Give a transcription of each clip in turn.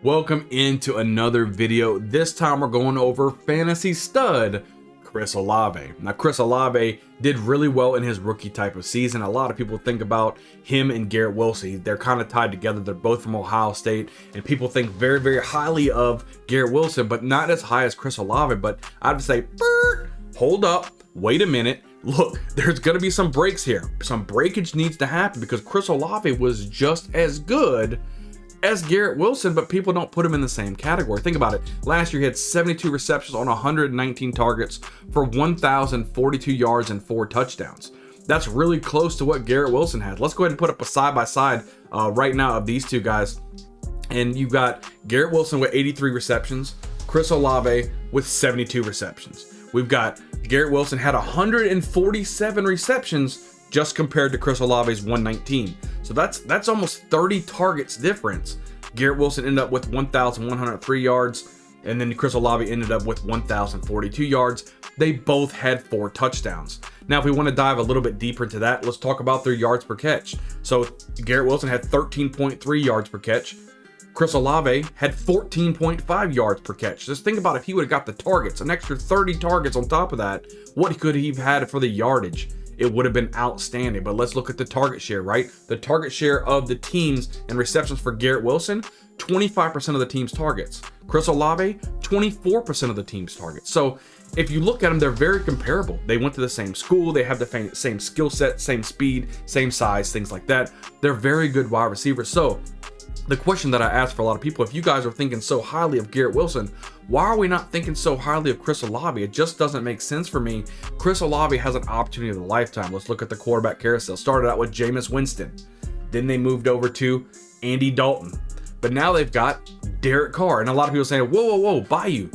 Welcome into another video. This time we're going over fantasy stud Chris Olave. Now Chris Olave did really well in his rookie type of season. A lot of people think about him and Garrett Wilson. They're kind of tied together. They're both from Ohio State, and people think very, very highly of Garrett Wilson, but not as high as Chris Olave. But I'd say, hold up, wait a minute. Look, there's going to be some breaks here. Some breakage needs to happen because Chris Olave was just as good as Garrett Wilson, but people don't put him in the same category. Think about it. Last year he had 72 receptions on 119 targets for 1,042 yards and 4 touchdowns. That's really close to what Garrett Wilson had. Let's go ahead and put up a side-by-side right now of these two guys. And you've got Garrett Wilson with 83 receptions, Chris Olave with 72 receptions. We've got Garrett Wilson had 147 receptions just compared to Chris Olave's 119. So that's almost 30 targets difference. Garrett Wilson ended up with 1,103 yards, and then Chris Olave ended up with 1,042 yards. They both had 4 touchdowns. Now, if we want to dive a little bit deeper into that, let's talk about their yards per catch. So Garrett Wilson had 13.3 yards per catch. Chris Olave had 14.5 yards per catch. Just think about if he would have got the targets, an extra 30 targets on top of that, what could he have had for the yardage? It would have been outstanding. But let's look at the target share, right? The target share of the teams and receptions for Garrett Wilson, 25% of the team's targets. Chris Olave, 24% of the team's targets. So if you look at them, they're very comparable. They went to the same school. They have the same skill set, same speed, same size, things like that. They're very good wide receivers. So the question that I asked for a lot of people, if you guys are thinking so highly of Garrett Wilson, why are we not thinking so highly of Chris Olave? It just doesn't make sense for me. Chris Olave has an opportunity of a lifetime. Let's look at the quarterback carousel. Started out with Jameis Winston. Then they moved over to Andy Dalton. But now they've got Derek Carr. And a lot of people saying, whoa, Bayou.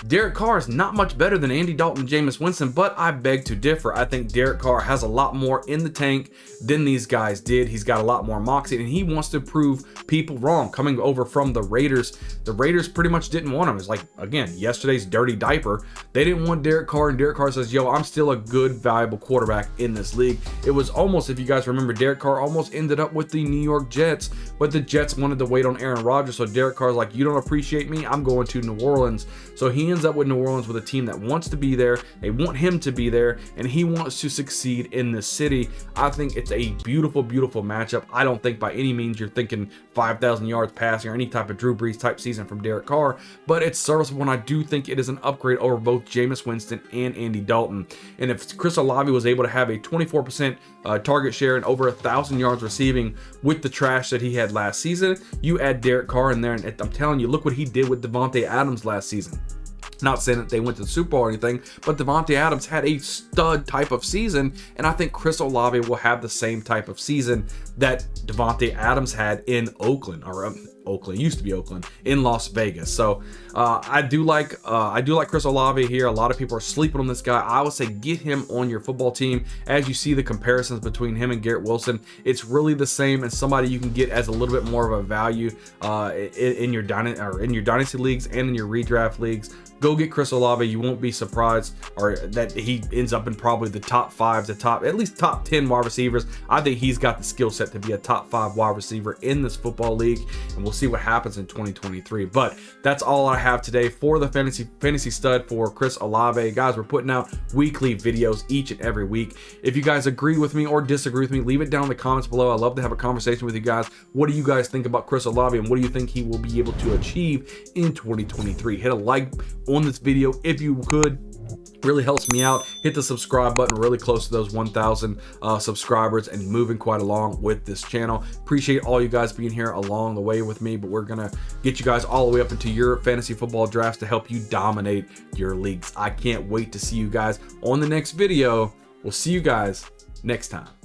Derek Carr is not much better than Andy Dalton and Jameis Winston, but I beg to differ. I think Derek Carr has a lot more in the tank than these guys did. He's got a lot more moxie, and he wants to prove people wrong. Coming over from the Raiders pretty much didn't want him. It's like, again, yesterday's dirty diaper. They didn't want Derek Carr, and Derek Carr says, yo, I'm still a good, valuable quarterback in this league. It was almost, if you guys remember, Derek Carr almost ended up with the New York Jets, but the Jets wanted to wait on Aaron Rodgers, so Derek Carr's like, you don't appreciate me? I'm going to New Orleans. So he ends up with New Orleans with a team that wants to be there. They want him to be there, and he wants to succeed in this city. I think it's a beautiful, beautiful matchup. I don't think by any means you're thinking 5,000 yards passing or any type of Drew Brees type season from Derek Carr, but it's serviceable, and I do think it is an upgrade over both Jameis Winston and Andy Dalton. And if Chris Olave was able to have a 24% target share and over 1,000 yards receiving with the trash that he had last season, you add Derek Carr in there, and I'm telling you, look what he did with Davante Adams last season. Not saying that they went to the Super Bowl or anything, but Davante Adams had a stud type of season, and I think Chris Olave will have the same type of season that Davante Adams had in Oakland, or Oakland, used to be Oakland, in Las Vegas. So I do like Chris Olave here. A lot of people are sleeping on this guy. I would say get him on your football team. As you see the comparisons between him and Garrett Wilson, it's really the same, and somebody you can get as a little bit more of a value in your dynasty leagues and in your redraft leagues. Go get Chris Olave. You won't be surprised or that he ends up in probably the top 5 to at least top 10 wide receivers. I think he's got the skill set to be a top 5 wide receiver in this football league, and we'll see what happens in 2023. But that's all I have today for the fantasy stud for Chris Olave. Guys, we're putting out weekly videos each and every week. If you guys agree with me or disagree with me, leave it down in the comments below. I love to have a conversation with you guys. What do you guys think about Chris Olave, and what do you think he will be able to achieve in 2023? Hit a like on this video if you could. Really helps me out. Hit the subscribe button. Really close to those 1,000 subscribers and moving quite along with this channel. Appreciate all you guys being here along the way with me, but we're gonna get you guys all the way up into your fantasy football drafts to help you dominate your leagues. I can't wait to see you guys on the next video. We'll see you guys next time.